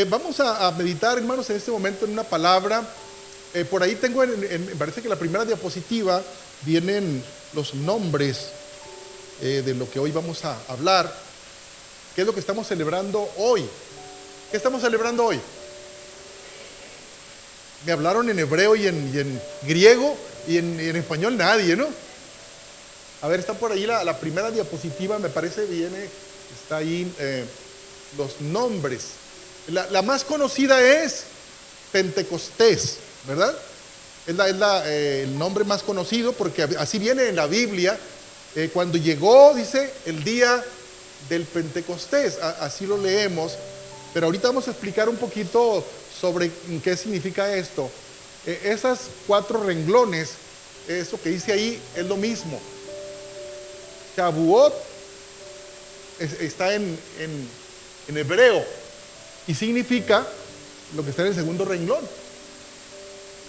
Vamos a meditar, hermanos, en este momento en una palabra. Por ahí tengo, me parece que la primera diapositiva vienen los nombres de lo que hoy vamos a hablar. ¿Qué es lo que estamos celebrando hoy? ¿Qué estamos celebrando hoy? Me hablaron en hebreo y en griego y en español nadie, ¿no? A ver, está por ahí la primera diapositiva, me parece, está ahí los nombres. La más conocida es Pentecostés, ¿verdad? Es el nombre más conocido porque así viene en la Biblia. Cuando llegó, dice, el día del Pentecostés, así lo leemos. Pero ahorita vamos a explicar un poquito sobre qué significa esto. Esas 4 renglones, eso que dice ahí, es lo mismo. Shavuot está en hebreo y significa lo que está en el segundo renglón.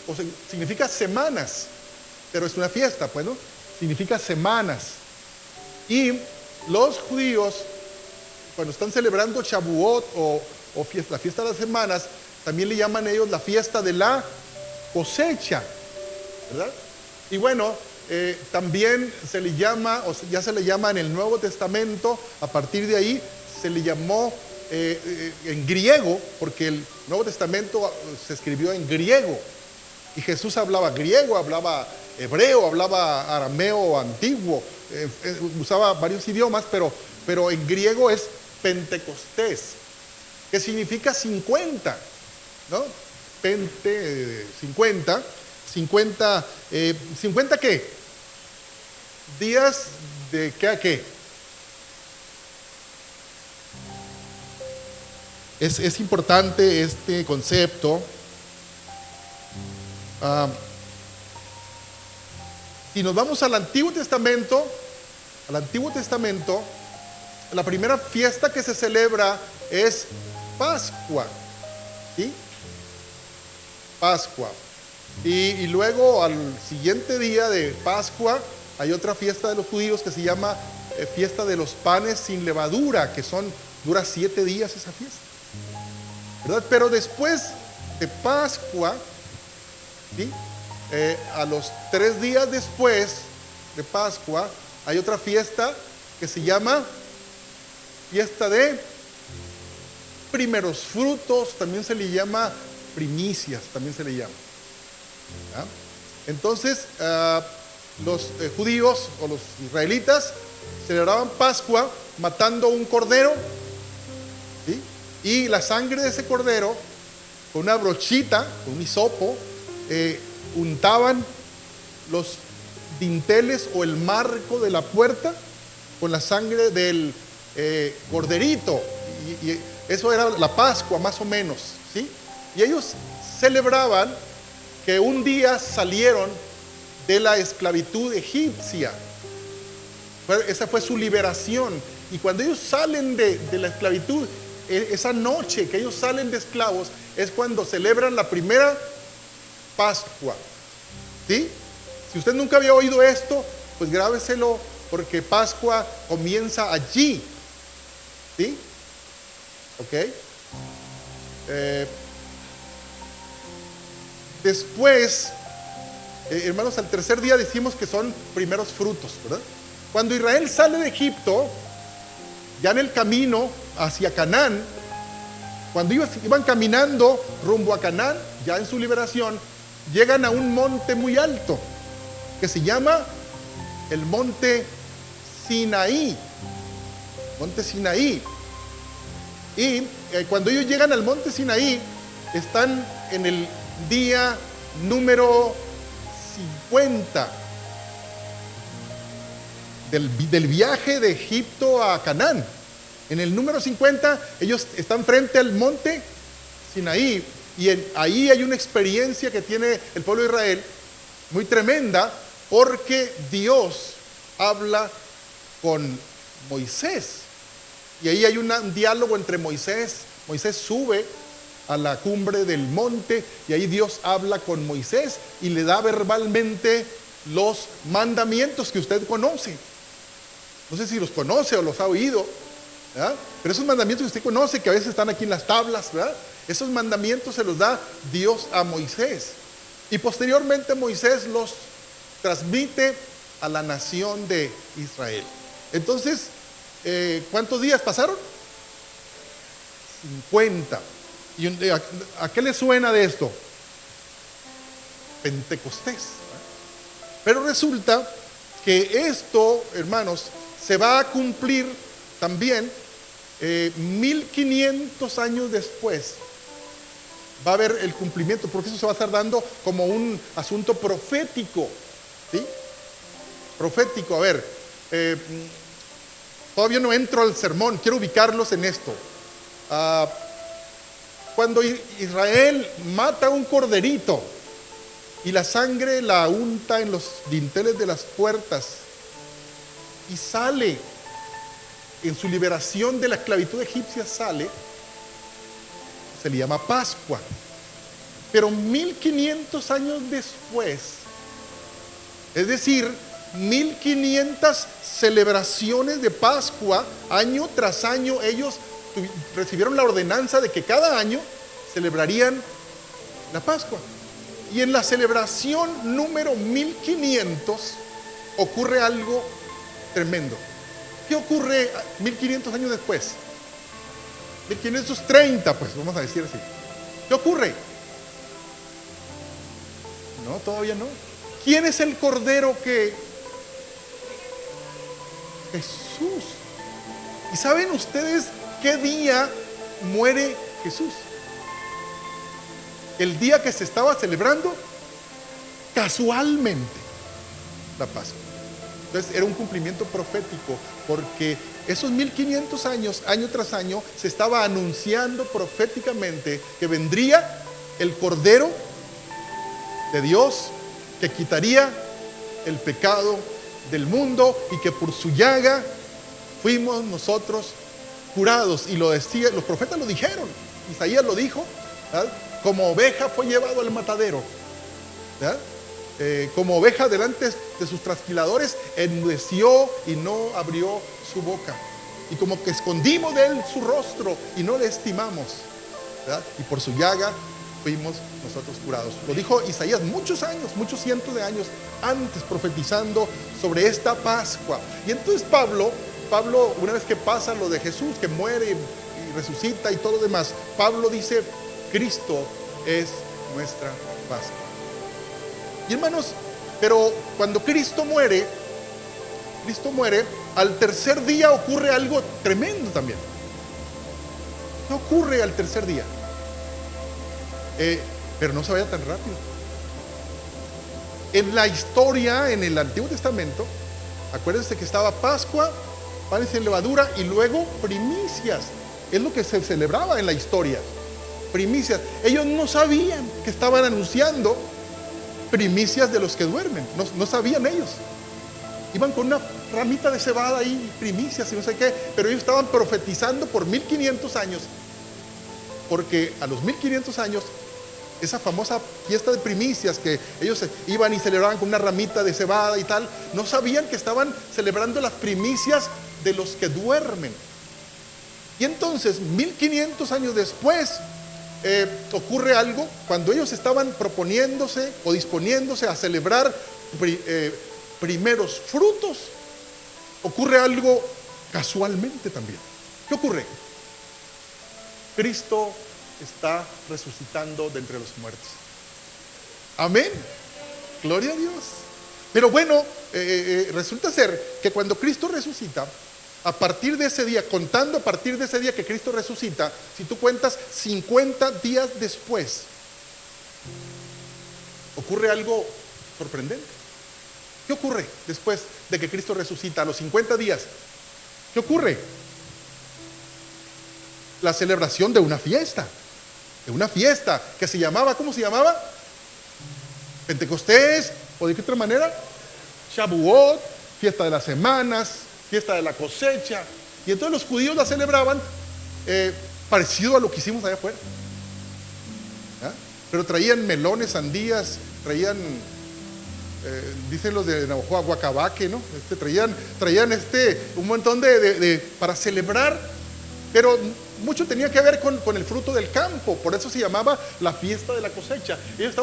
O sea, significa semanas, pero es una fiesta, pues, ¿no? Significa semanas. Y los judíos, cuando están celebrando Shavuot o la fiesta de las semanas, también le llaman ellos la fiesta de la cosecha, ¿verdad? Y bueno, también se le llama, o ya se le llama en el Nuevo Testamento, a partir de ahí se le llamó en griego, porque el Nuevo Testamento se escribió en griego, y Jesús hablaba griego, hablaba hebreo, hablaba arameo antiguo, usaba varios idiomas, pero en griego es Pentecostés, que significa 50, ¿no? 50, ¿50 qué? Días de qué a qué. Es importante este concepto. Si nos vamos al Antiguo Testamento, la primera fiesta que se celebra es Pascua, ¿sí? Pascua. Y luego al siguiente día de Pascua hay otra fiesta de los judíos que se llama fiesta de los panes sin levadura, que dura 7 días esa fiesta, ¿verdad? Pero después de Pascua, ¿sí? A los 3 días después de Pascua hay otra fiesta que se llama fiesta de primeros frutos, también se le llama primicias, también se le llama. ¿Ya? Entonces, los judíos o los israelitas celebraban Pascua matando un cordero, ¿sí? Y la sangre de ese cordero, con una brochita, con un hisopo, untaban los dinteles o el marco de la puerta con la sangre del corderito. Y eso era la Pascua, más o menos, ¿sí? Y ellos celebraban que un día salieron de la esclavitud egipcia. Esa fue su liberación. Y cuando ellos salen de la esclavitud, esa noche que ellos salen de esclavos, es cuando celebran la primera Pascua, ¿sí? Si usted nunca había oído esto, pues grábeselo, porque Pascua comienza allí, ¿sí? ¿Ok? Después, hermanos, al tercer día decimos que son primeros frutos, ¿verdad? Cuando Israel sale de Egipto, ya en el camino hacia Canaán, cuando iban caminando rumbo a Canaán, ya en su liberación, llegan a un monte muy alto que se llama el monte Sinaí. Monte Sinaí. Y cuando ellos llegan al monte Sinaí, están en el día número 50 del viaje de Egipto a Canaán. En el número 50, ellos están frente al monte Sinaí. Y ahí hay una experiencia que tiene el pueblo de Israel muy tremenda, porque Dios habla con Moisés. Y ahí hay un diálogo entre Moisés. Moisés sube a la cumbre del monte y ahí Dios habla con Moisés y le da verbalmente los mandamientos que usted conoce. No sé si los conoce o los ha oído, ¿verdad? Pero esos mandamientos que usted conoce, que a veces están aquí en las tablas, ¿verdad? Esos mandamientos se los da Dios a Moisés. Y posteriormente Moisés los transmite a la nación de Israel. Entonces, ¿cuántos días pasaron? 50. ¿Y a qué le suena de esto? Pentecostés, ¿verdad? Pero resulta que esto, hermanos, se va a cumplir también 1500 años después. Va a haber el cumplimiento, porque eso se va a estar dando como un asunto profético, ¿sí? Profético. A ver, todavía no entro al sermón, quiero ubicarlos en esto. Cuando Israel mata un corderito y la sangre la unta en los dinteles de las puertas y sale en su liberación de la esclavitud egipcia, se le llama Pascua. Pero 1500 años después, es decir, 1500 celebraciones de Pascua, año tras año, ellos recibieron la ordenanza de que cada año celebrarían la Pascua. Y en la celebración número 1500 ocurre algo tremendo. ¿Qué ocurre 1500 años después? 1530, pues vamos a decir así. ¿Qué ocurre? No, todavía no. ¿Quién es el cordero que? Jesús. ¿Y saben ustedes qué día muere Jesús? El día que se estaba celebrando casualmente la Pascua. Entonces era un cumplimiento profético, porque esos 1500 años, año tras año, se estaba anunciando proféticamente que vendría el Cordero de Dios que quitaría el pecado del mundo y que por su llaga fuimos nosotros curados. Y lo decía, los profetas lo dijeron, Isaías lo dijo, ¿verdad? Como oveja fue llevado al matadero, ¿verdad? Como oveja delante de sus trasquiladores, enmudeció y no abrió su boca. Y como que escondimos de él su rostro y no le estimamos, ¿verdad? Y por su llaga fuimos nosotros curados. Lo dijo Isaías muchos años, muchos cientos de años antes, profetizando sobre esta Pascua. Y entonces Pablo, una vez que pasa lo de Jesús, que muere y resucita y todo lo demás, Pablo dice: Cristo es nuestra Pascua. Y hermanos, pero cuando Cristo muere, al tercer día ocurre algo tremendo también. ¿Qué ocurre al tercer día? Pero no se vaya tan rápido. En la historia, en el Antiguo Testamento, acuérdense que estaba Pascua, panes sin levadura y luego primicias. Es lo que se celebraba en la historia. Primicias. Ellos no sabían que estaban anunciando primicias de los que duermen. No sabían ellos. Iban con una ramita de cebada ahí, primicias y no sé qué, pero ellos estaban profetizando por 1500 años, porque a los 1500 años, esa famosa fiesta de primicias que ellos iban y celebraban con una ramita de cebada y tal, no sabían que estaban celebrando las primicias de los que duermen. Y entonces 1500 años después ocurre algo. Cuando ellos estaban proponiéndose o disponiéndose a celebrar primeros frutos, ocurre algo casualmente también. ¿Qué ocurre? Cristo está resucitando de entre los muertos. Amén. Gloria a Dios. Pero bueno, resulta ser que cuando Cristo resucita, a partir de ese día, contando a partir de ese día que Cristo resucita, si tú cuentas 50 días después, ocurre algo sorprendente. ¿Qué ocurre después de que Cristo resucita a los 50 días? ¿Qué ocurre? La celebración de una fiesta que se llamaba, ¿cómo se llamaba? Pentecostés, o de qué otra manera, Shavuot, fiesta de las semanas, fiesta de la cosecha. Y entonces los judíos la celebraban parecido a lo que hicimos allá afuera, ¿ah? Pero traían melones, sandías, traían dicen los de Navajo, guacabaque, ¿no? Traían un montón para celebrar Pero mucho tenía que ver con el fruto del campo, por eso se llamaba la fiesta de la cosecha. Ellos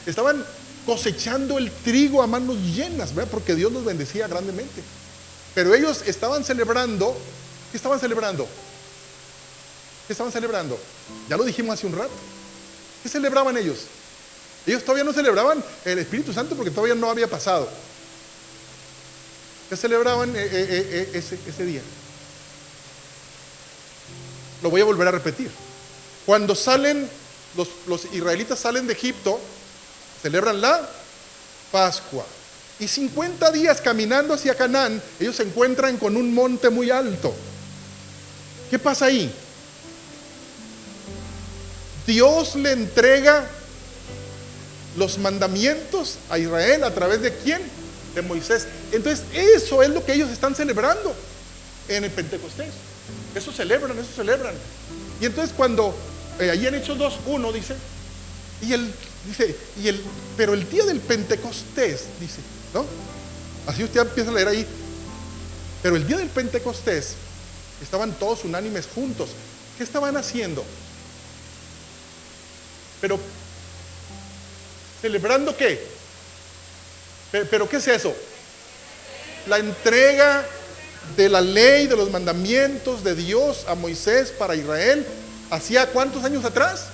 estaban cosechando el trigo a manos llenas, ¿verdad? Porque Dios los bendecía grandemente. Pero ellos estaban celebrando. ¿Qué estaban celebrando? ¿Qué estaban celebrando? Ya lo dijimos hace un rato. ¿Qué celebraban ellos? Ellos todavía no celebraban el Espíritu Santo porque todavía no había pasado. ¿Qué celebraban ese día? Lo voy a volver a repetir. Cuando salen, los israelitas salen de Egipto, celebran la Pascua. Y 50 días caminando hacia Canaán, ellos se encuentran con un monte muy alto. ¿Qué pasa ahí? Dios le entrega los mandamientos a Israel a través de ¿quién? De Moisés. Entonces eso es lo que ellos están celebrando en el Pentecostés. Eso celebran. Y entonces cuando ahí en Hechos 2:1 dice, pero el día del Pentecostés, dice, ¿no? Así usted empieza a leer ahí. Pero el día del Pentecostés estaban todos unánimes juntos. ¿Qué estaban haciendo? Pero ¿celebrando qué? ¿Pero qué es eso? La entrega de la ley, de los mandamientos de Dios a Moisés para Israel. ¿Hacía cuántos años atrás?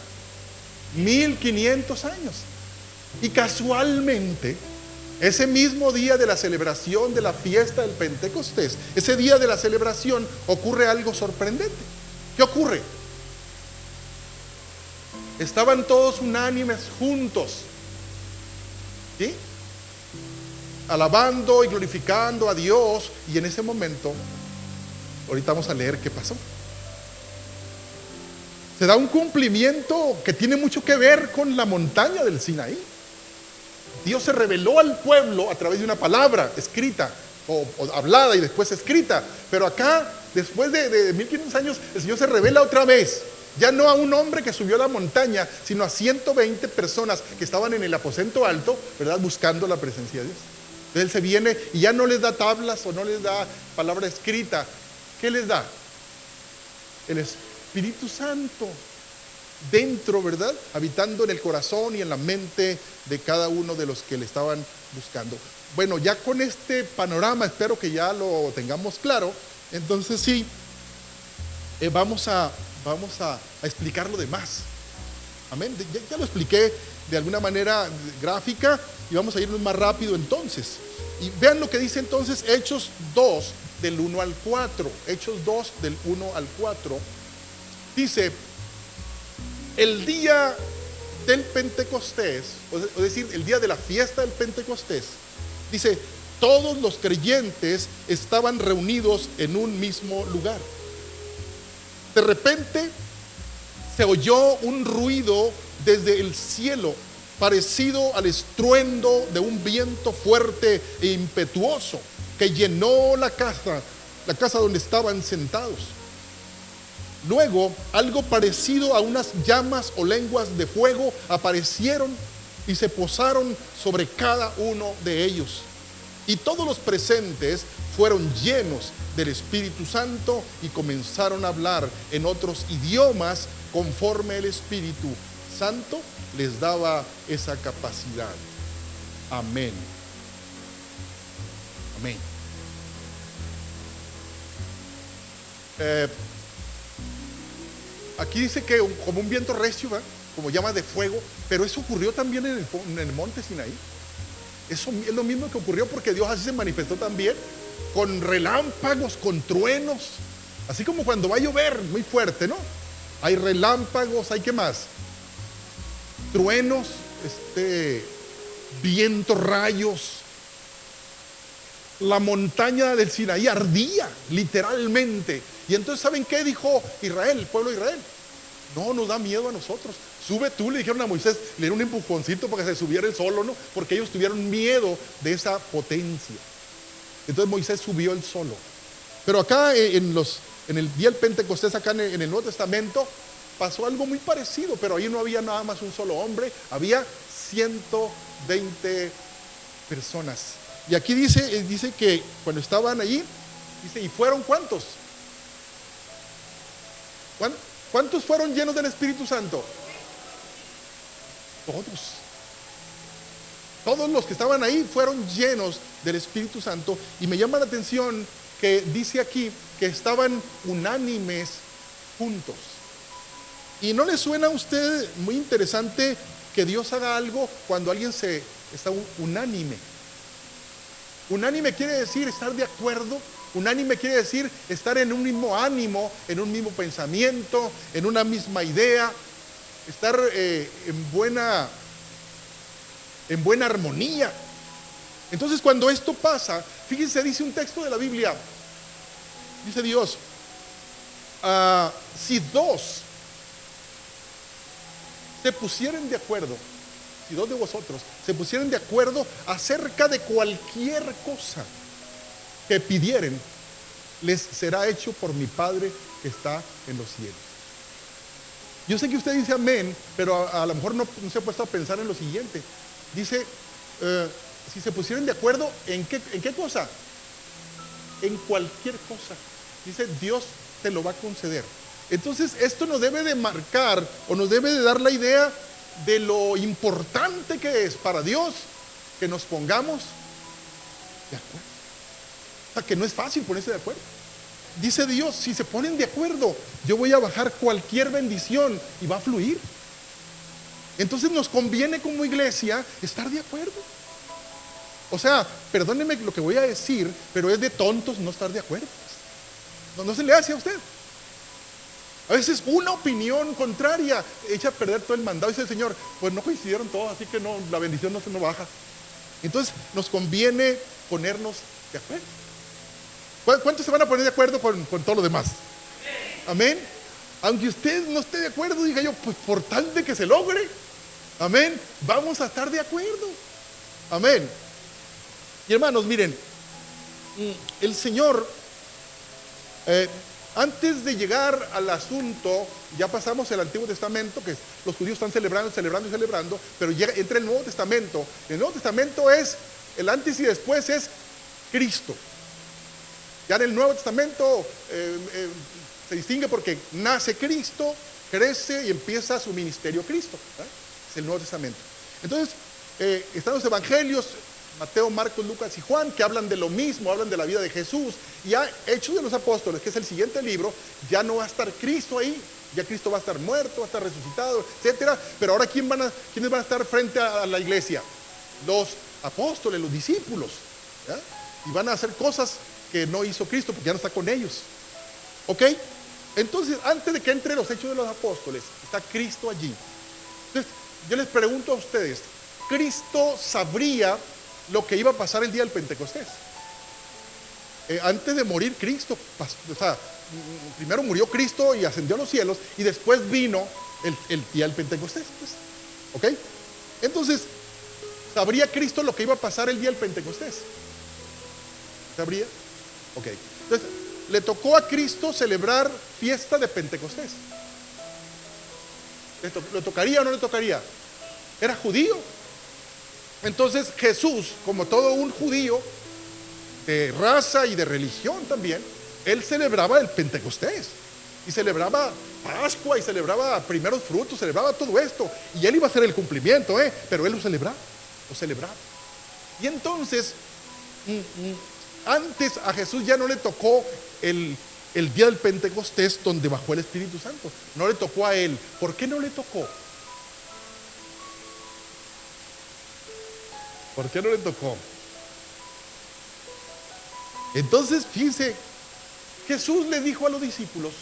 1500 años. Y casualmente, ese mismo día de la celebración de la fiesta del Pentecostés, ese día de la celebración, ocurre algo sorprendente. ¿Qué ocurre? Estaban todos unánimes juntos, ¿sí? Alabando y glorificando a Dios. Y en ese momento, ahorita vamos a leer qué pasó. Se da un cumplimiento que tiene mucho que ver con la montaña del Sinaí. Dios se reveló al pueblo a través de una palabra escrita o hablada y después escrita. Pero acá, después de 1500 años, el Señor se revela otra vez. Ya no a un hombre que subió a la montaña, sino a 120 personas que estaban en el aposento alto, ¿verdad? Buscando la presencia de Dios. Entonces Él se viene y ya no les da tablas o no les da palabra escrita. ¿Qué les da? El Espíritu Santo dentro, ¿verdad? Habitando en el corazón y en la mente de cada uno de los que le estaban buscando. Bueno, ya con este panorama espero que ya lo tengamos claro. Entonces sí, vamos a explicar lo demás. Amén. Ya lo expliqué de alguna manera gráfica y vamos a irnos más rápido entonces. Y vean lo que dice entonces Hechos 2 del 1 al 4. Hechos 2 del 1 al 4. Dice, el día del Pentecostés, es decir, el día de la fiesta del Pentecostés, dice, todos los creyentes estaban reunidos en un mismo lugar. De repente se oyó un ruido desde el cielo, parecido al estruendo de un viento fuerte e impetuoso, que llenó la casa donde estaban sentados. Luego, algo parecido a unas llamas o lenguas de fuego aparecieron y se posaron sobre cada uno de ellos. Y todos los presentes fueron llenos del Espíritu Santo y comenzaron a hablar en otros idiomas conforme el Espíritu Santo les daba esa capacidad. Amén. Amén. Aquí dice que como un viento recio, ¿va? Como llamas de fuego, pero eso ocurrió también en el monte Sinaí. Eso es lo mismo que ocurrió porque Dios así se manifestó también, con relámpagos, con truenos, así como cuando va a llover muy fuerte, ¿no? Hay relámpagos, hay ¿qué más? Truenos, vientos, rayos. La montaña del Sinaí ardía, literalmente. Y entonces, ¿saben qué dijo Israel, el pueblo de Israel? No nos da miedo a nosotros. Sube tú, le dijeron a Moisés, le dieron un empujoncito para que se subiera él solo, ¿no? Porque ellos tuvieron miedo de esa potencia. Entonces Moisés subió él solo. Pero acá en el día del Pentecostés, acá en el Nuevo Testamento, pasó algo muy parecido, pero ahí no había nada más un solo hombre, había 120 personas. Y aquí dice que cuando estaban allí, dice, ¿y fueron cuántos? ¿Cuán- ¿Cuántos fueron llenos del Espíritu Santo? Todos. Todos los que estaban ahí fueron llenos del Espíritu Santo. Y me llama la atención que dice aquí que estaban unánimes juntos. ¿Y no le suena a usted muy interesante que Dios haga algo cuando alguien está unánime? Unánime quiere decir estar de acuerdo. Unánime quiere decir estar en un mismo ánimo, en un mismo pensamiento, en una misma idea, estar en buena armonía. Entonces, cuando esto pasa, fíjense, dice un texto de la Biblia, dice Dios, si dos se pusieran de acuerdo, si dos de vosotros se pusieran de acuerdo acerca de cualquier cosa que pidieren, les será hecho por mi Padre que está en los cielos. Yo sé que usted dice amén, pero a lo mejor no se ha puesto a pensar en lo siguiente. Dice, si se pusieran de acuerdo, ¿en qué cosa? En cualquier cosa. Dice, Dios te lo va a conceder. Entonces, esto nos debe de marcar o nos debe de dar la idea de lo importante que es para Dios que nos pongamos de acuerdo. O sea, que no es fácil ponerse de acuerdo. Dice Dios, si se ponen de acuerdo, yo voy a bajar cualquier bendición y va a fluir. Entonces nos conviene como iglesia estar de acuerdo. O sea, perdóneme lo que voy a decir, pero es de tontos no estar de acuerdo. No se le hace a usted. A veces una opinión contraria echa a perder todo el mandado. Dice el Señor, pues no coincidieron todos, así que no, la bendición no baja. Entonces nos conviene ponernos de acuerdo. ¿Cuántos se van a poner de acuerdo con todo lo demás? Amén. Aunque usted no esté de acuerdo, diga yo, pues por tal de que se logre, amén, vamos a estar de acuerdo. Amén. Y hermanos, miren, el Señor, antes de llegar al asunto, ya pasamos el Antiguo Testamento, que los judíos están celebrando, pero entra el Nuevo Testamento. El Nuevo Testamento es, el antes y después es Cristo. Ya en el Nuevo Testamento se distingue porque nace Cristo, crece y empieza su ministerio Cristo. Es el Nuevo Testamento. Entonces, están los evangelios, Mateo, Marcos, Lucas y Juan, que hablan de lo mismo, hablan de la vida de Jesús. Y ya Hechos de los Apóstoles, que es el siguiente libro, ya no va a estar Cristo ahí, ya Cristo va a estar muerto, va a estar resucitado, etcétera. Pero ahora, ¿quiénes van a estar frente a la iglesia? Los apóstoles, los discípulos, ¿ya? Y van a hacer cosas que no hizo Cristo porque ya no está con ellos. ¿Ok? Entonces, antes de que entre los Hechos de los Apóstoles, está Cristo allí. Entonces, yo les pregunto a ustedes, ¿Cristo sabría lo que iba a pasar el día del Pentecostés? Antes de morir Cristo, o sea, primero murió Cristo y ascendió a los cielos, y después vino el día del Pentecostés, pues. ¿Ok? Entonces, ¿sabría Cristo lo que iba a pasar el día del Pentecostés? ¿Sabría? Ok. Entonces, le tocó a Cristo celebrar fiesta de Pentecostés. ¿Le tocaría o no le tocaría? Era judío. Entonces Jesús, como todo un judío de raza y de religión también, él celebraba el Pentecostés y celebraba Pascua y celebraba primeros frutos, celebraba todo esto, y él iba a hacer el cumplimiento, pero él lo celebraba. Y entonces, antes a Jesús ya no le tocó el día del Pentecostés donde bajó el Espíritu Santo. No le tocó a él. ¿Por qué no le tocó? ¿Por qué no le tocó? Entonces, fíjense, Jesús le dijo a los discípulos,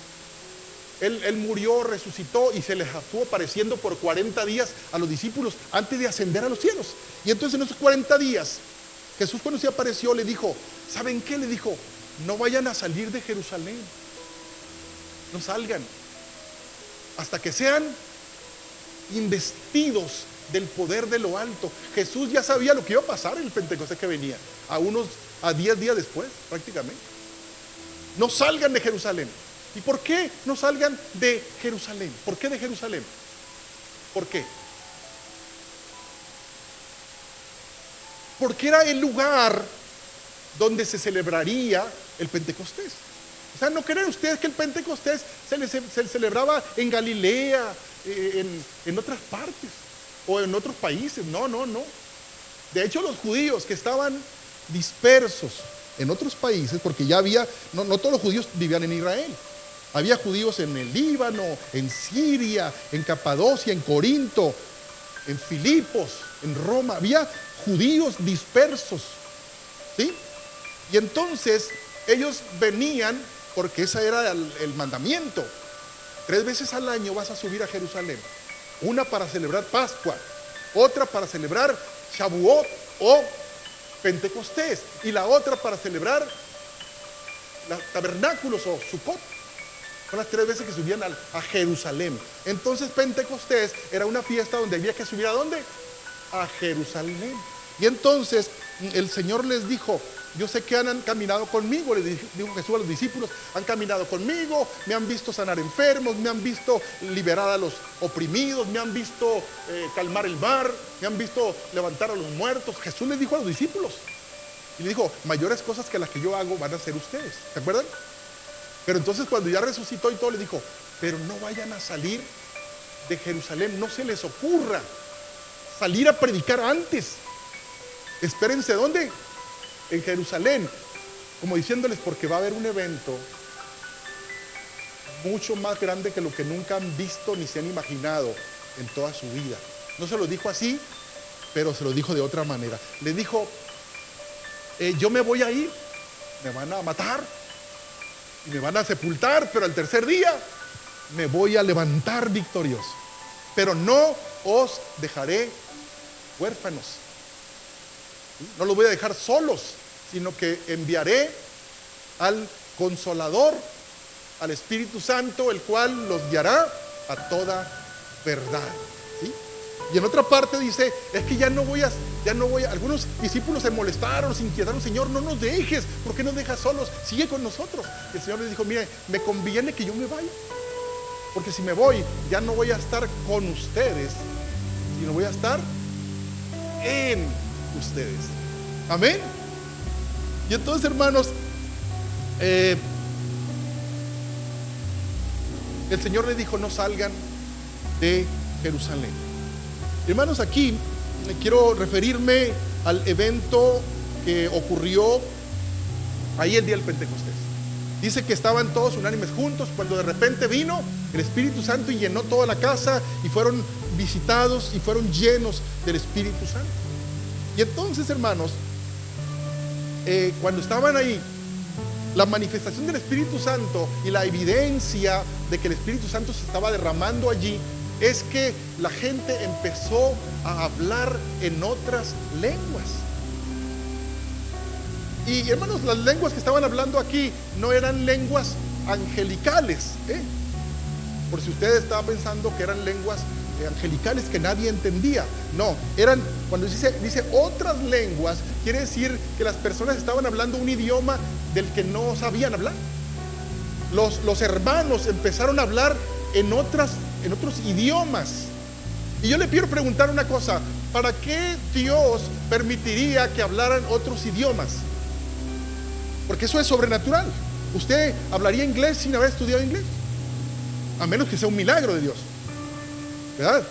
él murió, resucitó y se les estuvo apareciendo por 40 días a los discípulos antes de ascender a los cielos. Y entonces en esos 40 días, Jesús cuando se apareció le dijo, ¿saben qué? Le dijo, no vayan a salir de Jerusalén, no salgan hasta que sean investidos del poder de lo alto. Jesús ya sabía lo que iba a pasar en el Pentecostés que venía, a 10 días después prácticamente. No salgan de Jerusalén. ¿Y por qué no salgan de Jerusalén? ¿Por qué de Jerusalén? ¿Por qué? Porque era el lugar donde se celebraría el Pentecostés. O sea, ¿no creen ustedes que el Pentecostés se celebraba en Galilea, en otras partes o en otros países? No, no, no. De hecho, los judíos que estaban dispersos en otros países, porque ya había, no todos los judíos vivían en Israel. Había judíos en el Líbano, en Siria, en Capadocia, en Corinto, en Filipos, en Roma. Había judíos dispersos, ¿sí? Y entonces ellos venían, porque ese era el mandamiento. 3 veces al año vas a subir a Jerusalén. Una para celebrar Pascua, otra para celebrar Shavuot o Pentecostés, y la otra para celebrar los tabernáculos o Sukkot. Son las 3 veces que subían a Jerusalén. Entonces Pentecostés era una fiesta donde había que subir ¿a dónde? A Jerusalén. Y entonces el Señor les dijo: yo sé que han caminado conmigo, le dijo Jesús a los discípulos, han caminado conmigo, me han visto sanar enfermos, me han visto liberar a los oprimidos, me han visto calmar el mar, me han visto levantar a los muertos. Jesús les dijo a los discípulos, y le dijo: mayores cosas que las que yo hago van a hacer ustedes. ¿Se acuerdan? Pero entonces cuando ya resucitó y todo, le dijo: pero no vayan a salir de Jerusalén, no se les ocurra salir a predicar antes. Espérense, ¿dónde? En Jerusalén, como diciéndoles, porque va a haber un evento mucho más grande que lo que nunca han visto ni se han imaginado en toda su vida. No se lo dijo así, pero se lo dijo de otra manera. Le dijo: yo me voy a ir, me van a matar y me van a sepultar, pero al tercer día me voy a levantar victorioso, pero no os dejaré huérfanos, ¿sí? No los voy a dejar solos, sino que enviaré al Consolador, al Espíritu Santo, el cual los guiará a toda verdad, ¿sí? Y en otra parte dice: es que ya no voy a. Algunos discípulos se molestaron, se inquietaron: Señor, no nos dejes, ¿por qué nos dejas solos? Sigue con nosotros. Y el Señor les dijo: mire, me conviene que yo me vaya, porque si me voy, ya no voy a estar con ustedes, sino voy a estar en ustedes. Amén. Y entonces, hermanos, el Señor les dijo: no salgan de Jerusalén. Hermanos, aquí quiero referirme al evento que ocurrió ahí el día del Pentecostés. Dice que estaban todos unánimes juntos, cuando de repente vino el Espíritu Santo y llenó toda la casa, y fueron visitados y fueron llenos del Espíritu Santo. Y entonces, hermanos, cuando estaban ahí, la manifestación del Espíritu Santo y la evidencia de que el Espíritu Santo se estaba derramando allí, es que la gente empezó a hablar en otras lenguas. Y hermanos, las lenguas que estaban hablando aquí no eran lenguas angelicales, por si usted estaba pensando que eran lenguas angelicales que nadie entendía. No, eran, cuando dice otras lenguas, quiere decir que las personas estaban hablando un idioma del que no sabían hablar. Los hermanos empezaron a hablar en otros idiomas. Y yo le quiero preguntar una cosa: ¿para qué Dios permitiría que hablaran otros idiomas? Porque eso es sobrenatural. ¿Usted hablaría inglés sin haber estudiado inglés? A menos que sea un milagro de Dios, ¿verdad?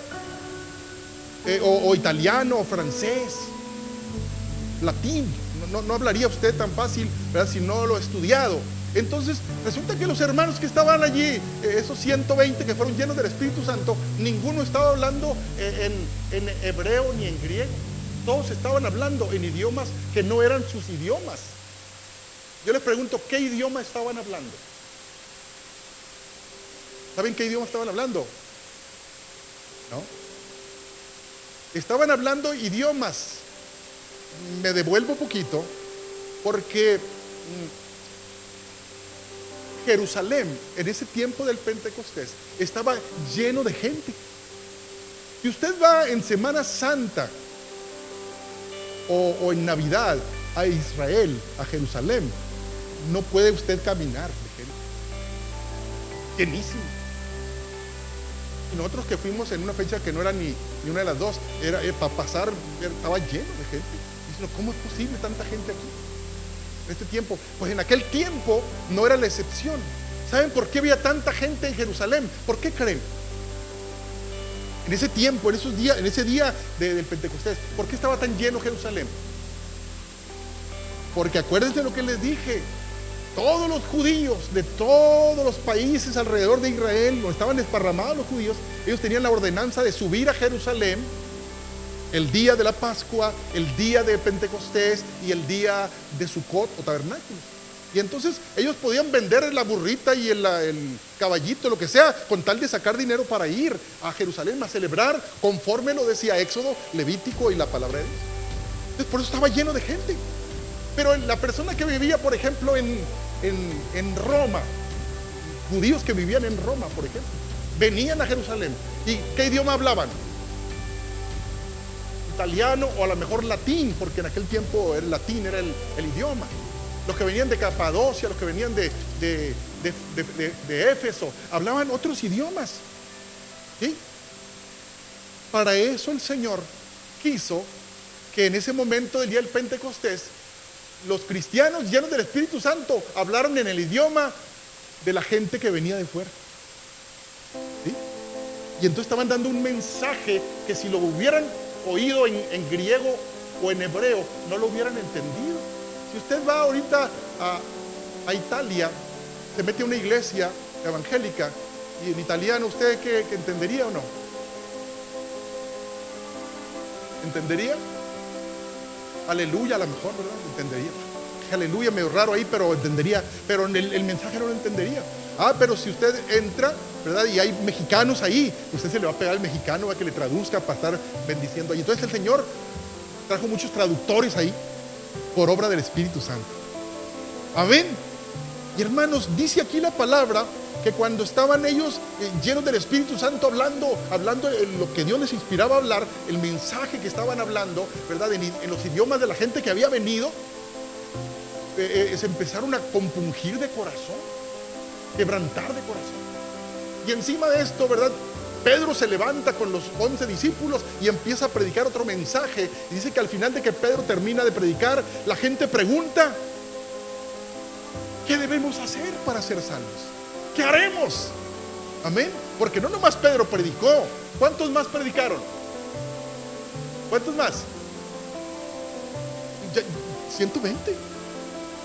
O italiano, o francés, latín. No hablaría usted tan fácil, ¿verdad?, si no lo ha estudiado. Entonces resulta que los hermanos que estaban allí, esos 120 que fueron llenos del Espíritu Santo, ninguno estaba hablando en hebreo ni en griego. Todos estaban hablando en idiomas que no eran sus idiomas. Yo les pregunto: ¿qué idioma estaban hablando? ¿Saben qué idioma estaban hablando? ¿No? Estaban hablando idiomas. Me devuelvo poquito, porque Jerusalén en ese tiempo del Pentecostés estaba lleno de gente. Si usted va en Semana Santa o en Navidad a Israel, a Jerusalén, no puede usted caminar de gente, llenísimo. Y nosotros que fuimos en una fecha que no era ni una de las dos, era para pasar, estaba lleno de gente. Diciendo: ¿cómo es posible tanta gente aquí? en este tiempo. Pues en aquel tiempo no era la excepción. ¿Saben por qué había tanta gente en Jerusalén? ¿Por qué creen? En ese tiempo, en esos días, en ese día del Pentecostés, ¿por qué estaba tan lleno Jerusalén? Porque acuérdense lo que les dije. Todos los judíos de todos los países alrededor de Israel, donde estaban desparramados los judíos, ellos tenían la ordenanza de subir a Jerusalén el día de la Pascua, el día de Pentecostés y el día de Sucot o tabernáculos. Y entonces ellos podían vender la burrita y el caballito, lo que sea, con tal de sacar dinero para ir a Jerusalén a celebrar conforme lo decía Éxodo, Levítico y la palabra de Dios. Entonces por eso estaba lleno de gente. Pero la persona que vivía, por ejemplo, en Roma, judíos que vivían en Roma, por ejemplo, venían a Jerusalén. ¿Y qué idioma hablaban? Italiano o a lo mejor latín, porque en aquel tiempo el latín era el idioma. Los que venían de Capadocia, los que venían de Éfeso, hablaban otros idiomas. ¿Sí? Para eso el Señor quiso que en ese momento del día del Pentecostés, los cristianos llenos del Espíritu Santo hablaron en el idioma de la gente que venía de fuera. ¿Sí? Y entonces estaban dando un mensaje que si lo hubieran oído en griego o en hebreo, no lo hubieran entendido. Si usted va ahorita a Italia, se mete a una iglesia evangélica y en italiano, ¿usted qué entendería o no? ¿Entendería? Aleluya, a lo mejor, ¿verdad? Entendería. Aleluya, medio raro ahí, pero entendería. Pero el mensaje no lo entendería. Pero si usted entra, ¿verdad? Y hay mexicanos ahí, usted se le va a pegar al mexicano a que le traduzca para estar bendiciendo ahí. Entonces el Señor trajo muchos traductores ahí por obra del Espíritu Santo. Amén. Y hermanos, dice aquí la palabra que cuando estaban ellos llenos del Espíritu Santo hablando lo que Dios les inspiraba a hablar, el mensaje que estaban hablando, ¿verdad? En los idiomas de la gente que había venido, se empezaron a compungir de corazón, quebrantar de corazón. Y encima de esto, ¿verdad? Pedro se levanta con los 11 discípulos y empieza a predicar otro mensaje. Y dice que al final de que Pedro termina de predicar, la gente pregunta: ¿qué debemos hacer para ser salvos? ¿Qué haremos? Amén. Porque no nomás Pedro predicó. ¿Cuántos más predicaron? ¿Cuántos más? 120.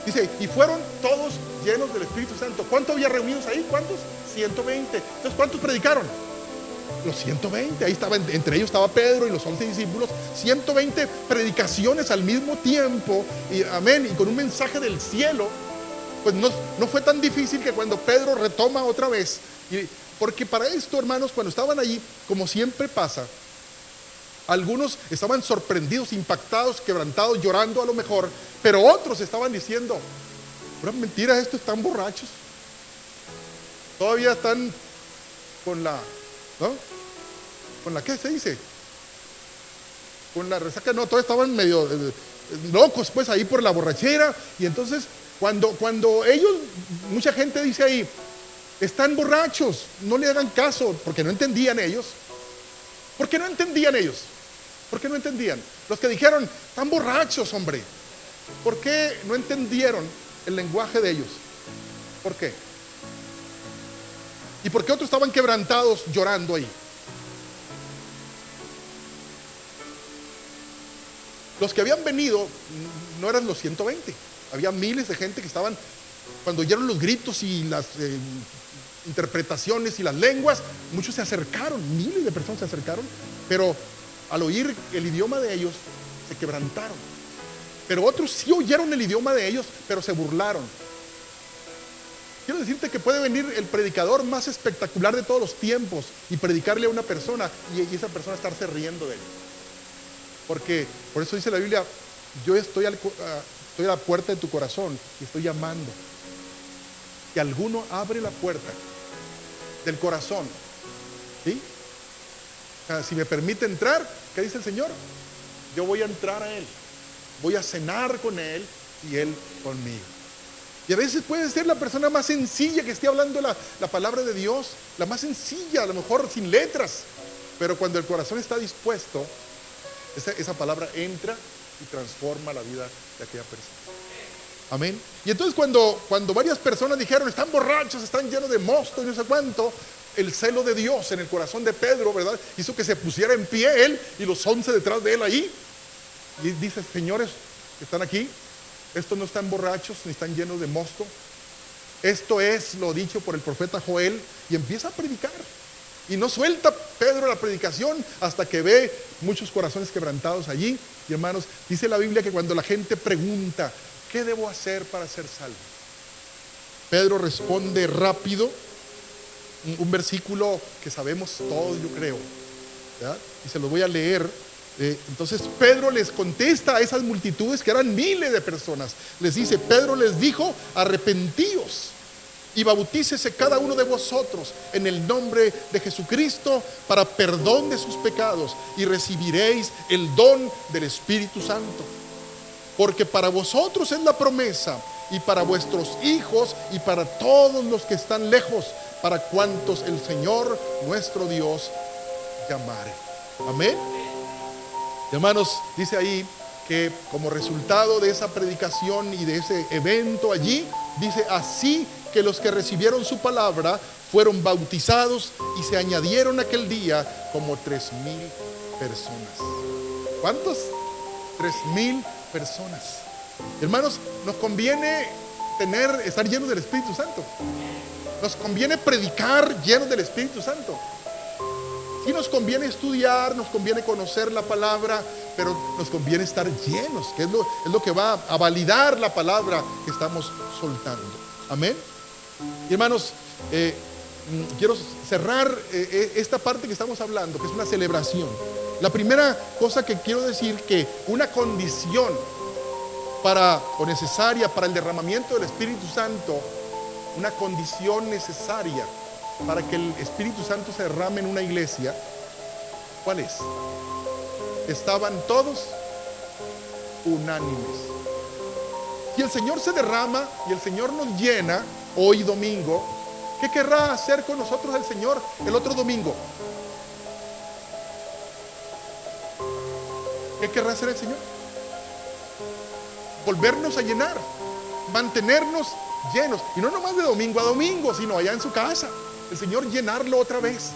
Dice, y fueron todos llenos del Espíritu Santo. ¿Cuántos había reunidos ahí? ¿Cuántos? 120. Entonces, ¿cuántos predicaron? Los 120. Ahí estaban, entre ellos estaba Pedro y los 11 discípulos. 120 predicaciones al mismo tiempo. Y amén. Y con un mensaje del cielo. Pues no fue tan difícil que cuando Pedro retoma otra vez, porque para esto, hermanos, cuando estaban allí, como siempre pasa, algunos estaban sorprendidos, impactados, quebrantados, llorando a lo mejor, pero otros estaban diciendo: pura mentira, estos están borrachos, todavía están con la, ¿no? ¿Con la qué se dice? Con la resaca, no, todos estaban medio locos pues ahí por la borrachera. Y entonces cuando ellos, mucha gente dice ahí, están borrachos, no le hagan caso, porque no entendían ellos. ¿Por qué no entendían ellos? ¿Por qué no entendían? Los que dijeron, están borrachos, hombre. ¿Por qué no entendieron el lenguaje de ellos? ¿Por qué? ¿Y por qué otros estaban quebrantados llorando ahí? Los que habían venido no eran los 120. Había miles de gente que estaban, cuando oyeron los gritos y las interpretaciones y las lenguas, muchos se acercaron, miles de personas se acercaron, pero al oír el idioma de ellos, se quebrantaron. Pero otros sí oyeron el idioma de ellos, pero se burlaron. Quiero decirte que puede venir el predicador más espectacular de todos los tiempos y predicarle a una persona y esa persona estarse riendo de él. Porque, por eso dice la Biblia, yo estoy a la puerta de tu corazón y estoy llamando. Y alguno abre la puerta del corazón, ¿sí? O sea, si me permite entrar, ¿qué dice el Señor? Yo voy a entrar a Él, voy a cenar con Él y Él conmigo. Y a veces puede ser la persona más sencilla que esté hablando la palabra de Dios, la más sencilla, a lo mejor sin letras, pero cuando el corazón está dispuesto, esa palabra entra y transforma la vida de aquella persona. Amén. Y entonces cuando varias personas dijeron, están borrachos, están llenos de mosto y no sé cuánto, el celo de Dios en el corazón de Pedro, ¿verdad?, hizo que se pusiera en pie él y los 11 detrás de él ahí. Y dice, señores que están aquí, estos no están borrachos ni están llenos de mosto. Esto es lo dicho por el profeta Joel. Y empieza a predicar. Y no suelta Pedro la predicación hasta que ve muchos corazones quebrantados allí. Y hermanos, dice la Biblia que cuando la gente pregunta, ¿qué debo hacer para ser salvo?, Pedro responde rápido, un versículo que sabemos todos, yo creo, ¿verdad? Y se lo voy a leer. Entonces Pedro les contesta a esas multitudes que eran miles de personas. Les dice, Pedro les dijo, arrepentíos y bautícese cada uno de vosotros en el nombre de Jesucristo para perdón de sus pecados y recibiréis el don del Espíritu Santo. Porque para vosotros es la promesa y para vuestros hijos y para todos los que están lejos, para cuantos el Señor nuestro Dios llamare. Amén. Hermanos, dice ahí que como resultado de esa predicación y de ese evento allí, dice, así que los que recibieron su palabra fueron bautizados y se añadieron aquel día como 3,000 personas. ¿Cuántos? 3,000 personas. Hermanos, nos conviene estar llenos del Espíritu Santo. Nos conviene predicar llenos del Espíritu Santo. Sí, nos conviene estudiar, nos conviene conocer la palabra, pero nos conviene estar llenos, que es lo que va a validar la palabra que estamos soltando. Amén. Y hermanos, quiero cerrar esta parte que estamos hablando, que es una celebración. La primera cosa que quiero decir, que una condición necesaria para el derramamiento del Espíritu Santo, una condición necesaria para que el Espíritu Santo se derrame en una iglesia, ¿cuál es? Estaban todos unánimes. Si el Señor se derrama y el Señor nos llena hoy domingo, ¿qué querrá hacer con nosotros el Señor el otro domingo? ¿Qué querrá hacer el Señor? Volvernos a llenar, mantenernos llenos, y no nomás de domingo a domingo, sino allá en su casa, el Señor llenarlo otra vez.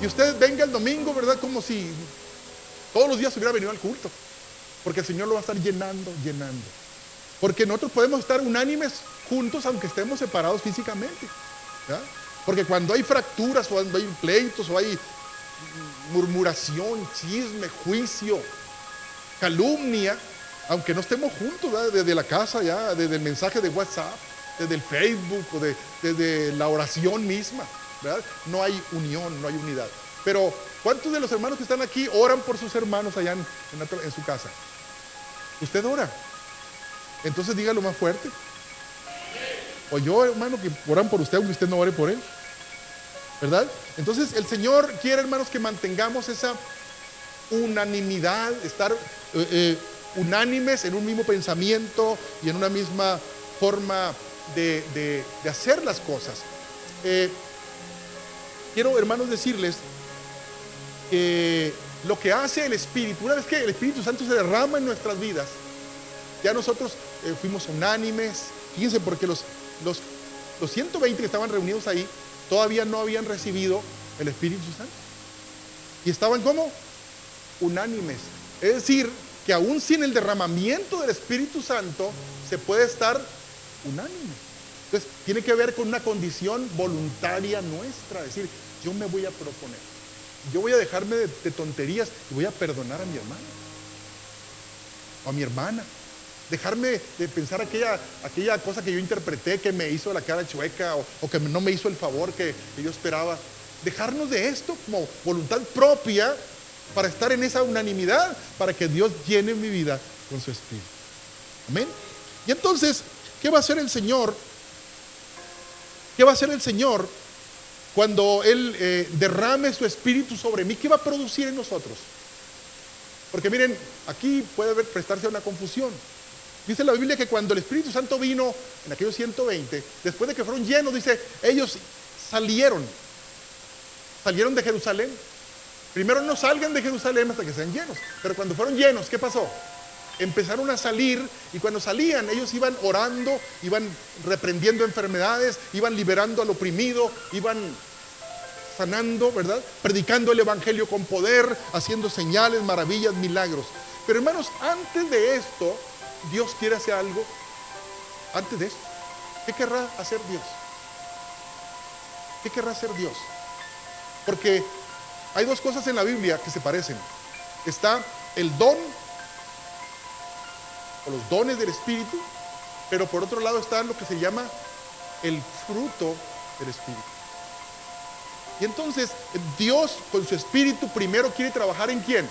Y usted venga el domingo, ¿verdad?, como si todos los días hubiera venido al culto, porque el Señor lo va a estar llenando. Porque nosotros podemos estar unánimes juntos aunque estemos separados físicamente, ¿verdad? Porque cuando hay fracturas, o cuando hay pleitos, o hay murmuración, chisme, juicio, calumnia, aunque no estemos juntos, ¿verdad?, desde la casa ya, desde el mensaje de WhatsApp, desde el Facebook, o desde la oración misma, ¿verdad?, no hay unión, no hay unidad. Pero ¿cuántos de los hermanos que están aquí oran por sus hermanos allá en su casa? ¿Usted ora? Entonces dígalo más fuerte. O yo, hermano, que oran por usted aunque usted no ore por él, ¿verdad? Entonces el Señor quiere, hermanos, que mantengamos esa unanimidad, estar unánimes en un mismo pensamiento y en una misma forma de hacer las cosas. Quiero, hermanos, decirles que lo que hace el Espíritu, una vez que el Espíritu Santo se derrama en nuestras vidas, ya nosotros fuimos unánimes. Fíjense, porque los 120 que estaban reunidos ahí todavía no habían recibido el Espíritu Santo y estaban como unánimes. Es decir, que aún sin el derramamiento del Espíritu Santo se puede estar unánime. Entonces tiene que ver con una condición voluntaria nuestra, es decir, yo me voy a proponer, yo voy a dejarme de tonterías y voy a perdonar a mi hermano o a mi hermana, dejarme de pensar aquella cosa que yo interpreté que me hizo la cara chueca, o que no me hizo el favor que yo esperaba. Dejarnos de esto como voluntad propia para estar en esa unanimidad, para que Dios llene mi vida con su Espíritu. Amén. Y entonces, ¿qué va a hacer el Señor? ¿Qué va a hacer el Señor cuando Él derrame su Espíritu sobre mí? ¿Qué va a producir en nosotros? Porque miren, aquí puede prestarse a una confusión. Dice la Biblia que cuando el Espíritu Santo vino en aquellos 120, después de que fueron llenos, dice, ellos salieron de Jerusalén. Primero no salgan de Jerusalén hasta que sean llenos. Pero cuando fueron llenos, ¿qué pasó? empezaron a salir, y cuando salían ellos iban orando, iban reprendiendo enfermedades, iban liberando al oprimido, iban sanando, ¿verdad? Predicando el evangelio con poder, haciendo señales, maravillas, milagros. Pero hermanos, antes de esto, Dios quiere hacer algo. Antes de esto, ¿qué querrá hacer Dios? ¿Qué querrá hacer Dios? Porque hay dos cosas en la Biblia que se parecen. Está el don, o los dones del Espíritu, pero por otro lado está lo que se llama el fruto del Espíritu. Y entonces Dios con su Espíritu primero quiere trabajar ¿en quién?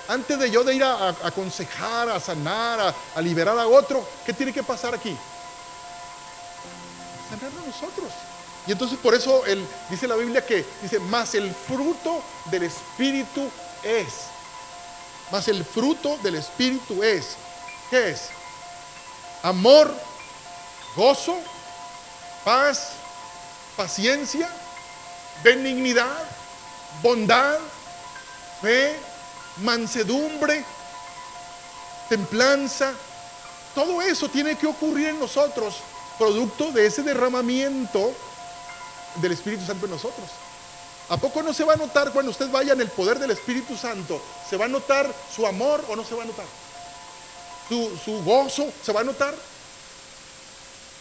Antes de yo de ir a aconsejar, a sanar, a liberar a otro, ¿qué tiene que pasar aquí? Sanarnos nosotros. Y entonces por eso dice la Biblia que dice, más el fruto del Espíritu es. Más el fruto del Espíritu es. ¿Qué es? Amor, gozo, paz, paciencia, benignidad, bondad, fe, mansedumbre, templanza. Todo eso tiene que ocurrir en nosotros, producto de ese derramamiento del Espíritu Santo en nosotros. ¿A poco no se va a notar cuando usted vaya en el poder del Espíritu Santo? ¿Se va a notar su amor o no se va a notar? ¿Su gozo se va a notar?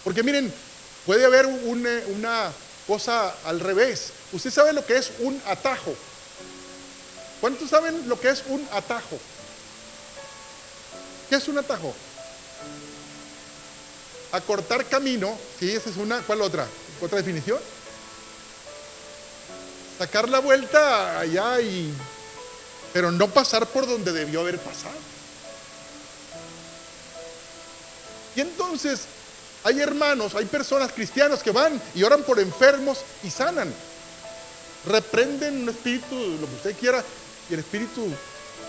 Porque miren, puede haber una cosa al revés. Usted sabe lo que es un atajo. ¿Cuántos saben lo que es un atajo? ¿Qué es un atajo? Acortar camino. Sí, esa es una. ¿Cuál otra? ¿Otra definición? Sacar la vuelta allá pero no pasar por donde debió haber pasado. Y entonces hay hermanos, hay personas cristianos que van y oran por enfermos y sanan. Reprenden un espíritu, lo que usted quiera, y el espíritu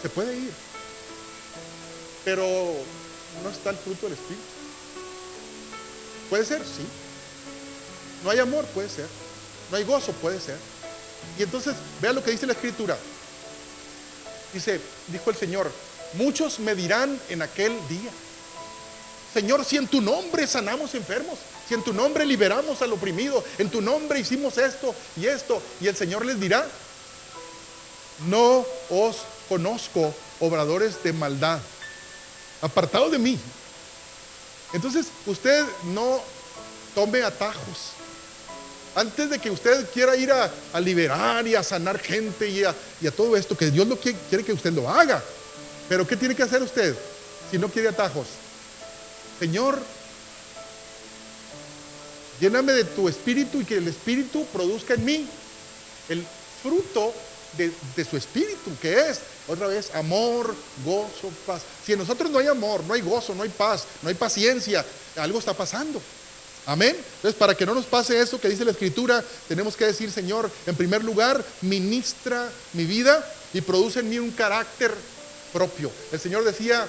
se puede ir. Pero no está el fruto del Espíritu. ¿Puede ser? Sí. No hay amor, puede ser. No hay gozo, puede ser. Y entonces, vea lo que dice la Escritura. Dijo el Señor, muchos me dirán en aquel día, Señor, si en tu nombre sanamos enfermos, si en tu nombre liberamos al oprimido, en tu nombre hicimos esto y esto, y el Señor les dirá, no os conozco, obradores de maldad, apartados de mí. Entonces, usted no tome atajos. Antes de que usted quiera ir a liberar y a sanar gente y a todo esto, que Dios quiere que usted lo haga. Pero ¿qué tiene que hacer usted si no quiere atajos? Señor, lléname de tu Espíritu y que el Espíritu produzca en mí el fruto de su Espíritu, que es, otra vez, amor, gozo, paz. Si en nosotros no hay amor, no hay gozo, no hay paz, no hay paciencia, algo está pasando. Amén. Entonces, para que no nos pase eso que dice la Escritura, tenemos que decir, Señor, en primer lugar, ministra mi vida y produce en mí un carácter propio. El Señor decía,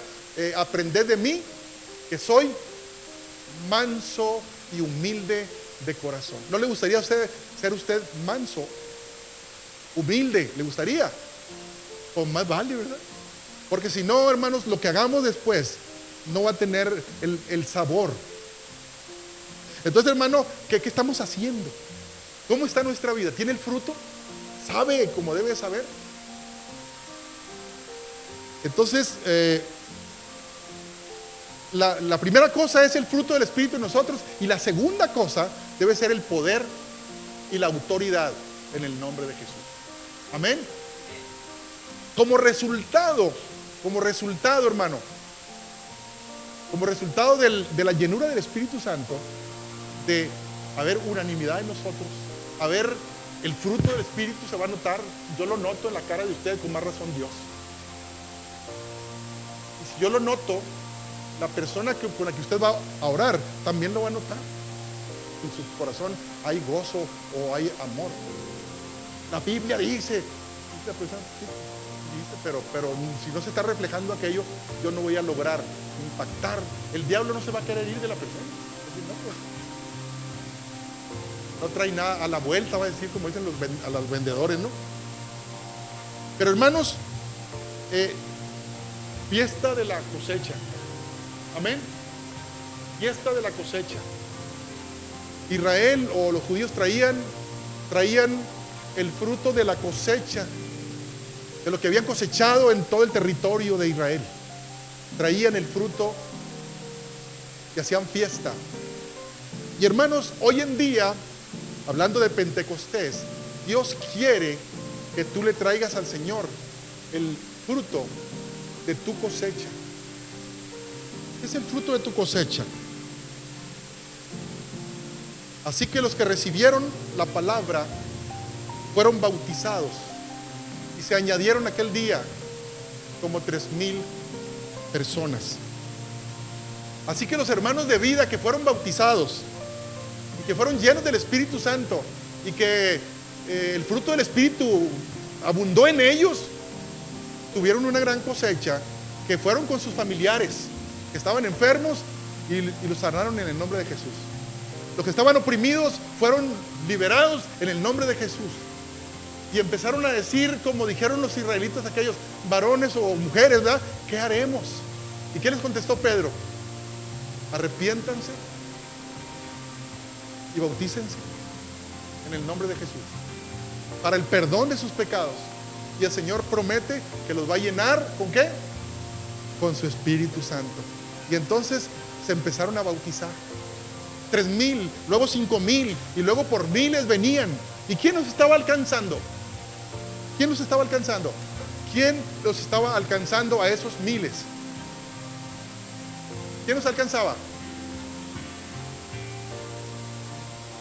aprended de mí, que soy manso y humilde de corazón. ¿No le gustaría a usted ser usted manso, humilde? ¿Le gustaría? Pues más vale, ¿verdad? Porque si no, hermanos, lo que hagamos después no va a tener el sabor. Entonces, hermano, ¿qué estamos haciendo? ¿Cómo está nuestra vida? ¿Tiene el fruto? ¿Sabe como debe saber? Entonces, la primera cosa es el fruto del Espíritu en nosotros, y la segunda cosa debe ser el poder y la autoridad en el nombre de Jesús. Amén. Como resultado, hermano, como resultado de la llenura del Espíritu Santo, de haber unanimidad en nosotros, haber el fruto del Espíritu se va a notar. Yo lo noto en la cara de ustedes, con más razón Dios. Y si yo lo noto, la persona con la que usted va a orar también lo va a notar. En su corazón hay gozo o hay amor. La Biblia dice, la persona dice, pero si no se está reflejando aquello, yo no voy a lograr impactar. El diablo no se va a querer ir de la persona. No trae nada a la vuelta, va a decir, como dicen a los vendedores, ¿no? Pero hermanos, Fiesta de la cosecha. Amén. Fiesta de la cosecha. Israel o los judíos traían el fruto de la cosecha, de lo que habían cosechado en todo el territorio de Israel. Traían el fruto y hacían fiesta. Y hermanos, hoy en día, hablando de Pentecostés, Dios quiere que tú le traigas al Señor el fruto de tu cosecha. ¿Qué es el fruto de tu cosecha? Así que los que recibieron la palabra fueron bautizados y se añadieron aquel día como 3,000 personas. Así que los hermanos de vida que fueron bautizados y que fueron llenos del Espíritu Santo y que el fruto del Espíritu abundó en ellos, tuvieron una gran cosecha, que fueron con sus familiares que estaban enfermos y los sanaron en el nombre de Jesús. Los que estaban oprimidos fueron liberados en el nombre de Jesús. Y empezaron a decir, como dijeron los israelitas, aquellos varones o mujeres, ¿verdad? ¿Qué haremos? ¿Y qué les contestó Pedro? Arrepiéntanse y bautícense en el nombre de Jesús para el perdón de sus pecados. Y el Señor promete que los va a llenar, ¿con qué? Con su Espíritu Santo. Y entonces se empezaron a bautizar. 3,000, luego 5,000 y luego por miles venían. ¿Y quién los estaba alcanzando? ¿Quién los estaba alcanzando? ¿Quién los estaba alcanzando a esos miles? ¿Quién los alcanzaba?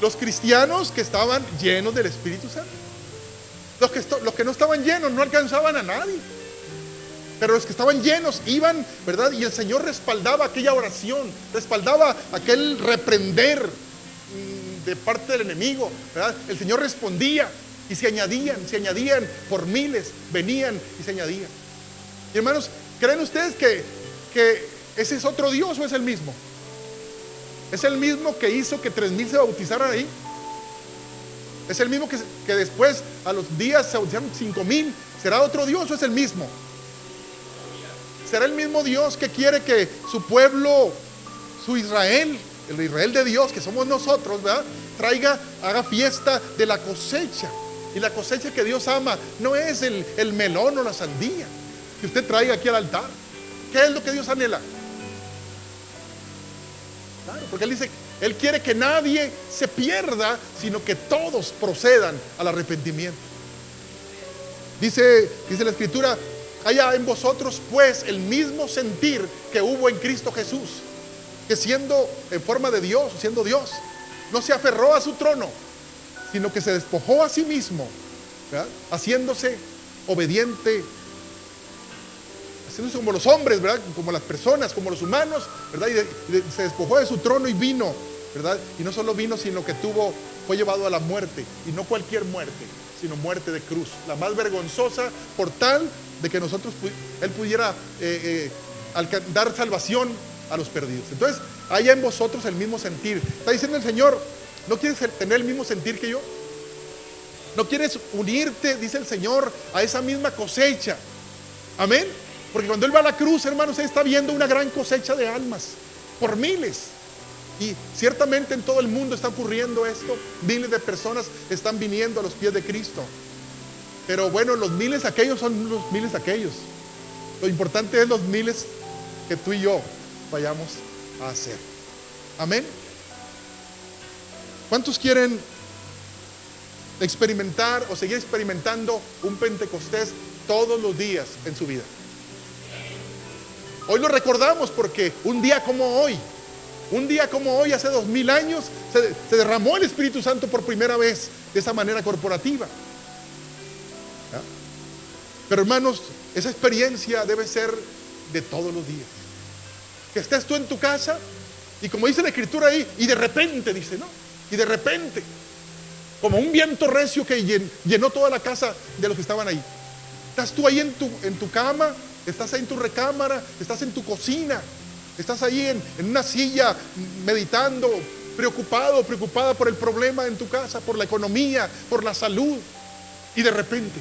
Los cristianos que estaban llenos del Espíritu Santo. Los que no estaban llenos no alcanzaban a nadie. Pero los que estaban llenos iban, ¿verdad? Y el Señor respaldaba aquella oración, respaldaba aquel reprender de parte del enemigo, ¿verdad? El Señor respondía y se añadían por miles, venían y se añadían. Y hermanos, ¿creen ustedes que ese es otro Dios o es el mismo? ¿Es el mismo que hizo que 3,000 se bautizaran ahí? ¿Es el mismo que después a los días se bautizaron 5,000? ¿Será otro Dios o es el mismo? ¿Será el mismo Dios que quiere que su pueblo, su Israel, el Israel de Dios, que somos nosotros, ¿verdad?, haga fiesta de la cosecha? Y la cosecha que Dios ama no es el melón o la sandía que usted traiga aquí al altar. ¿Qué es lo que Dios anhela? Claro, porque Él dice, Él quiere que nadie se pierda, sino que todos procedan al arrepentimiento. Dice la Escritura, haya en vosotros pues el mismo sentir que hubo en Cristo Jesús, que siendo en forma de Dios, siendo Dios, no se aferró a su trono, sino que se despojó a sí mismo, ¿verdad?, haciéndose obediente, haciéndose como los hombres, ¿verdad?, como las personas, como los humanos, ¿verdad?, y se despojó de su trono y vino, ¿verdad?, y no solo vino, sino que fue llevado a la muerte, y no cualquier muerte, sino muerte de cruz, la más vergonzosa, por tal de que Él pudiera dar salvación a los perdidos. Entonces, haya en vosotros el mismo sentir. Está diciendo el Señor, ¿no quieres tener el mismo sentir que yo? ¿No quieres unirte, dice el Señor, a esa misma cosecha? Amén. Porque cuando Él va a la cruz, hermanos, Él está viendo una gran cosecha de almas, por miles. Y ciertamente en todo el mundo está ocurriendo esto. Miles de personas están viniendo a los pies de Cristo. Pero bueno, los miles aquellos son los miles aquellos. Lo importante es los miles que tú y yo vayamos a hacer. Amén. ¿Cuántos quieren experimentar o seguir experimentando un Pentecostés todos los días en su vida? Hoy lo recordamos porque un día como hoy, hace 2000 años, se derramó el Espíritu Santo por primera vez de esa manera corporativa. ¿Ya? Pero hermanos, esa experiencia debe ser de todos los días. Que estés tú en tu casa y como dice la Escritura ahí, y de repente, dice, ¿no? Y de repente, como un viento recio que llenó toda la casa de los que estaban ahí. Estás tú ahí en tu cama, estás ahí en tu recámara, estás en tu cocina, estás ahí en una silla meditando, preocupada por el problema en tu casa, por la economía, por la salud. Y de repente,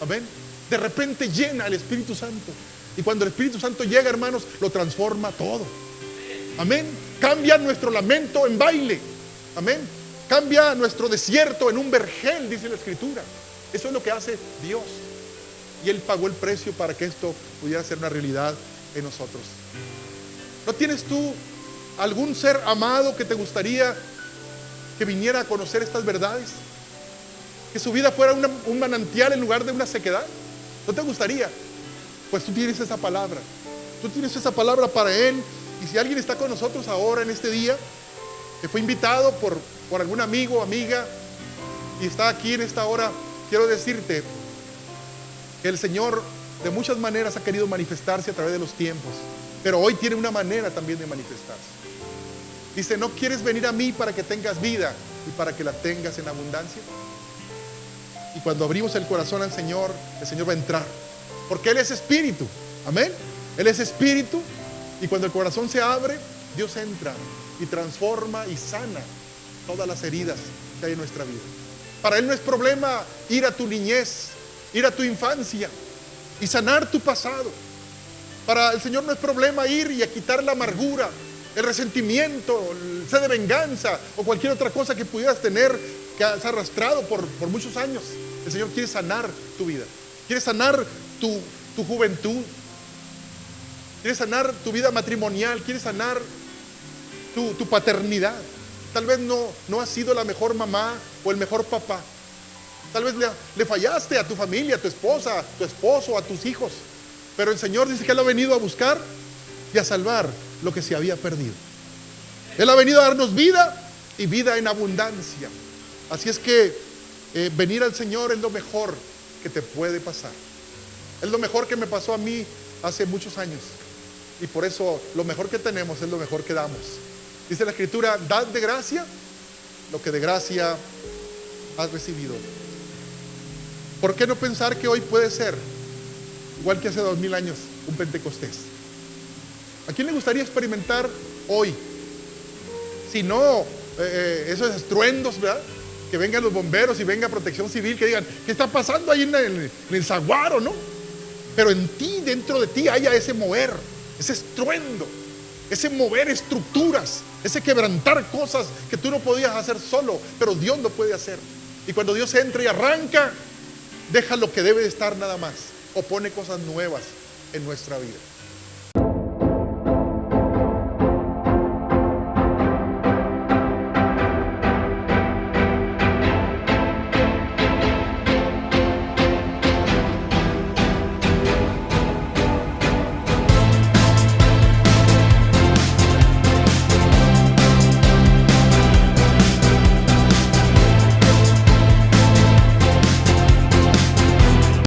amén, de repente llena el Espíritu Santo Y cuando el Espíritu Santo llega, hermanos, lo transforma todo. Amén. Cambia nuestro lamento en baile. Amén. Cambia nuestro desierto en un vergel, dice la Escritura. Eso es lo que hace Dios. Y Él pagó el precio para que esto pudiera ser una realidad en nosotros. ¿No tienes tú algún ser amado que te gustaría que viniera a conocer estas verdades? Que su vida fuera un manantial en lugar de una sequedad. ¿No te gustaría? Pues tú tienes esa palabra. Tú tienes esa palabra para Él. Y si alguien está con nosotros ahora en este día, que fue invitado por algún amigo o amiga y está aquí en esta hora, quiero decirte que el Señor de muchas maneras ha querido manifestarse a través de los tiempos, pero hoy tiene una manera también de manifestarse. Dice: ¿no quieres venir a mí para que tengas vida y para que la tengas en abundancia? Y cuando abrimos el corazón al Señor, el Señor va a entrar, porque Él es espíritu. Amén. Él es espíritu, y cuando el corazón se abre, Dios entra y transforma y sana todas las heridas que hay en nuestra vida. Para Él no es problema ir a tu niñez, ir a tu infancia y sanar tu pasado. Para el Señor no es problema ir y a quitar la amargura, el resentimiento, el sed de venganza o cualquier otra cosa que pudieras tener, que has arrastrado por muchos años. El Señor quiere sanar tu vida, quiere sanar tu juventud, quiere sanar tu vida matrimonial, quiere sanar tu paternidad. Tal vez no has sido la mejor mamá o el mejor papá. Tal vez le fallaste a tu familia, a tu esposa, a tu esposo, a tus hijos. Pero el Señor dice que Él ha venido a buscar y a salvar lo que se había perdido. Él ha venido a darnos vida y vida en abundancia. Así es que venir al Señor es lo mejor que te puede pasar. Es lo mejor que me pasó a mí hace muchos años. Y por eso lo mejor que tenemos es lo mejor que damos. Dice la Escritura: dad de gracia lo que de gracia has recibido. ¿Por qué no pensar que hoy puede ser igual que hace 2000 años un Pentecostés? ¿A quién le gustaría experimentar hoy? Si no, esos estruendos, ¿verdad? Que vengan los bomberos y venga Protección Civil, que digan: ¿qué está pasando ahí en el zaguaro, no? Pero en ti, dentro de ti, haya ese mover, ese estruendo, ese mover estructuras, ese quebrantar cosas que tú no podías hacer solo, pero Dios lo puede hacer. Y cuando Dios entra y arranca, deja lo que debe de estar nada más, o pone cosas nuevas en nuestra vida.